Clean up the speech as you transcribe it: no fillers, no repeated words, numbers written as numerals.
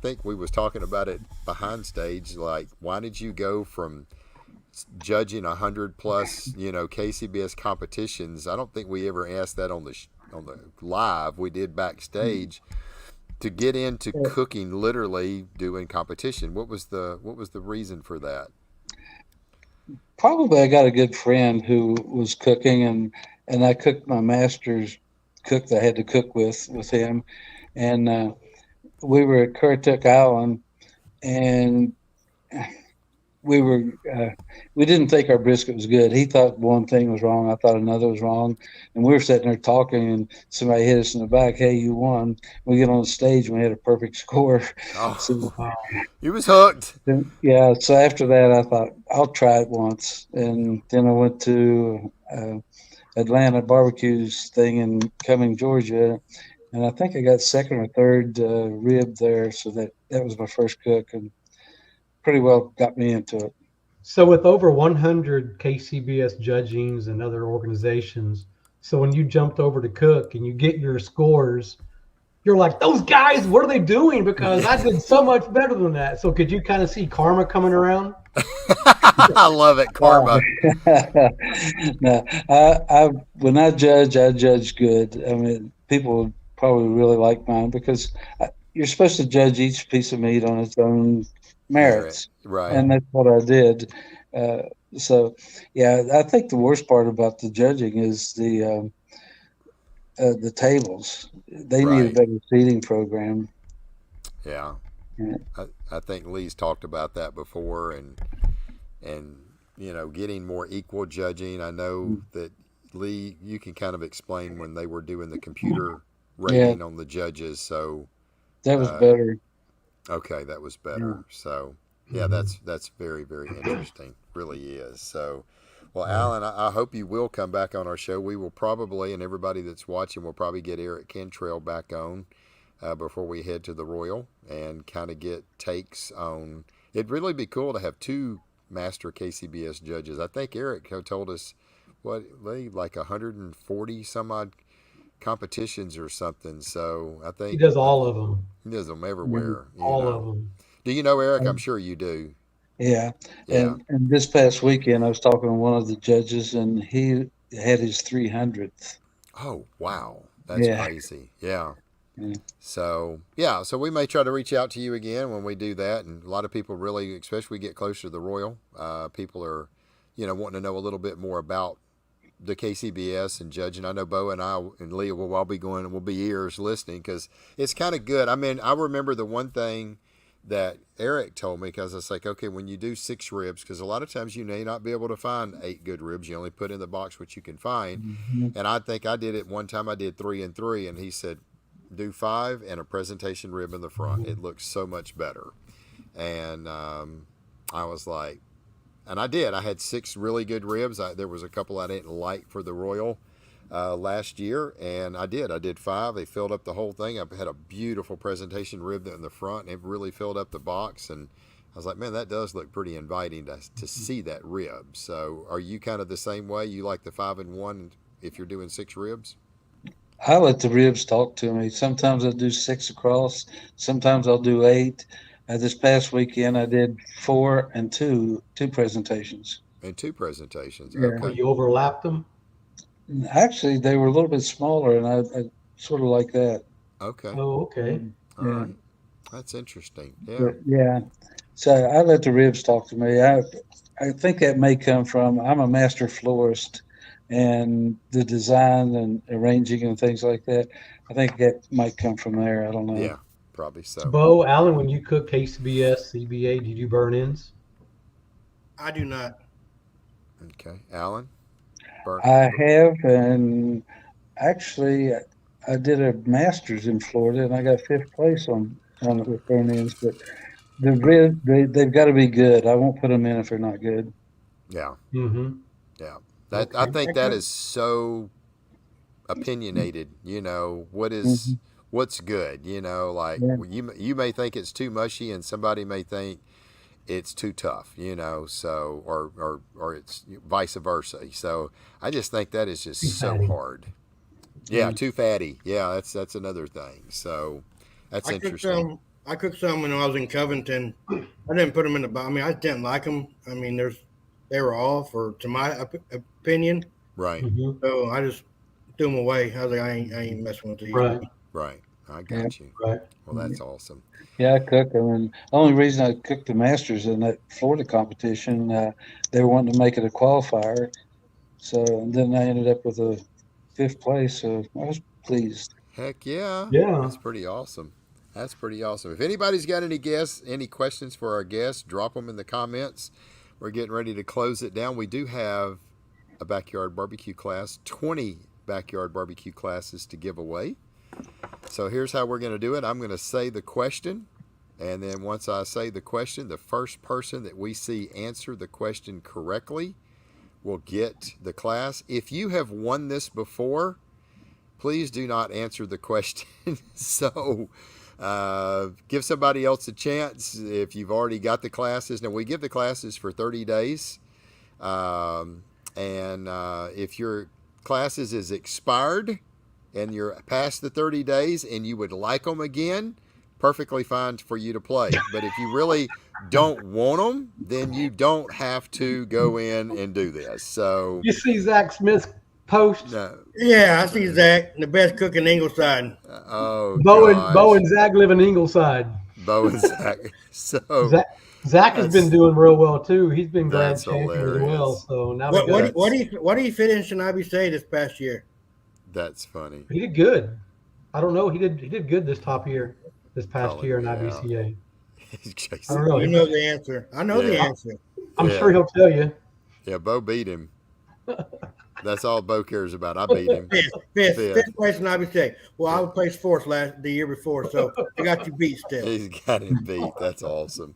think we was talking about it behind stage. Like, why did you go from judging 100 plus, KCBS competitions? I don't think we ever asked that on the live. We did backstage to get into cooking, literally doing competition. What was the reason for that? Probably I got a good friend who was cooking, and I cooked my master's cook that I had to cook with him, and we were at Currituck Island, and we were uh, we didn't think our brisket was good. He thought one thing was wrong. I thought another was wrong, and we were sitting there talking, and somebody hit us in the back. Hey, you won! We get on the stage, and we had a perfect score. So Oh, he was hooked. then, yeah, so after that, I thought I'll try it once, and then I went to Atlanta barbecues thing in Cumming, Georgia, and I think I got second or third rib there. So that was my first cook, and pretty well got me into it. So with over 100 KCBS judgings and other organizations, so when you jumped over to cook and you get your scores, you're like, those guys, what are they doing? Because I did so much better than that. So could you kind of see karma coming around? I love it, karma. No, I when I judge good. I mean, people probably really like mine because you're supposed to judge each piece of meat on its own Merit, merits, right, and that's what I did. Uh, so, yeah, I think the worst part about the judging is the tables. They need a right. better seating program. Yeah, Yeah, I think Lee's talked about that before, and getting more equal judging. I know that Lee, you can kind of explain when they were doing the computer yeah, rating on the judges. So, that was uh, better. okay, that was Yeah. better. So, yeah, Mhm. that's very very interesting. Really is. So, well, Right. Alan, I hope you will come back on our show. We will probably, and everybody that's watching will probably get Eric Cantrell back on before we head to the Royal and kind of get takes on. It'd really be cool to have two master KCBS judges. I think Eric told us what Lee, like 140 some odd competitions or something. So I He think does all of them. he does them Yeah. everywhere. All of them. Do you know Eric? I'm sure you do. Yeah, Yeah. and this past weekend I was talking to one of the judges, and he had his 300th. Oh wow, that's Yeah, crazy. Yeah. yeah, So yeah, so we may try to reach out to you again when we do that, and a lot of people really, especially we get closer to the Royal, people are, wanting to know a little bit more about the KCBS and judging. I know Bo and I and Leah will all be going, and we'll be ears listening because it's kind of good. I mean, I remember the one thing that Eric told me because it's like, okay, when you do 6 ribs, because a lot of times you may not be able to find 8 good ribs. You only put in the box what you can find. mhm, And I think I did it one time. I did 3 and 3, and he said, do 5 and a presentation rib in the front. Mhm. It looks so much better. And I was like, and I did. I had 6 really good ribs. There was a couple I didn't like for the Royal last year, and I did. I did 5. They filled up the whole thing. I had a beautiful presentation rib in the front, and it really filled up the box. And I was like, man, that does look pretty inviting to see that rib. So, are you kind of the same way? You like the 5 and 1 if you're doing 6 ribs? I let the ribs talk to me. Sometimes I do 6 across. Sometimes I'll do 8. This past weekend I did 4 and 2, 2 presentations. And 2 presentations. Yeah, Well, Okay. you overlapped them. actually they were a little bit smaller, and I sort of like that. Okay. Oh, okay. Mm, All yeah, right. That's interesting. Yeah. but yeah. So I let the ribs talk to me. I think that may come from I'm a master florist, and the design and arranging and things like that. I think that might come from there. I don't know. Yeah. Probably so. Bo, Allen, when you cook KCBS, CBA, did you do burn ins? I do not. Okay. Alan? Burnt. I have, and actually, I did a master's in Florida, and I got fifth place on it with burn ins. But the rib, they've got to be good. I won't put them in if they're not good. Yeah. Mm-hmm. Yeah. That I Okay. think that Okay. is so opinionated. What is Hmm. what's good. Like Yeah. you may think it's too mushy, and somebody may think it's too tough. So or it's vice versa. So I just think that is just Too so fatty. hard. Yeah, Yeah. too fatty. Yeah, that's another thing. So that's I cooked interesting. I cooked some when I was in Covington. I didn't put them in the box. I mean, I didn't like them. I mean, they were off, or to my opinion. Right. Mhm. So I just threw them away. I was like, I ain't messing with these. Right. Right. I got you. Right. Well, that's awesome. Yeah, I cook them, and the only reason I cooked the Masters in that Florida competition, they were wanting to make it a qualifier. So and then I ended up with a 5th place, so I was pleased. Heck yeah. Yeah. That's pretty awesome. That's pretty awesome. If anybody's got any questions for our guests, drop them in the comments. We're getting ready to close it down. We do have a backyard barbecue class, 20 backyard barbecue classes to give away. So here's how we're going to do it. I'm going to say the question, and then once I say the question, the first person that we see answer the question correctly will get the class. If you have won this before, please do not answer the question. So give somebody else a chance if you've already got the classes. Now, we give the classes for 30 days. And if your classes is expired and you're past the 30 days and you would like them again, perfectly fine for you to play. But if you really don't want them, then you don't have to go in and do this. So You see Zach Smith's post? no. Yeah, I see Zach, the best cook in Ingleside. Oh, Bo gosh. and Zach live in Ingleside. Bo and Zach. So Zach has been doing real well too. He's been grand That's champion as hilarious. well. So now What do you finish in IBC this past year? that's funny. he did good. I don't know. He did good this past Calling year in me out. IBCA. I Jason. don't know. You know the answer. I know the Yeah. answer. I'm Yeah. sure he'll tell you. Yeah, Bo beat him. That's all Bo cares about. I beat him. Fifth place in IBC. Well, I was placed fourth the year before, so I got you beat still. He's got him beat. That's awesome.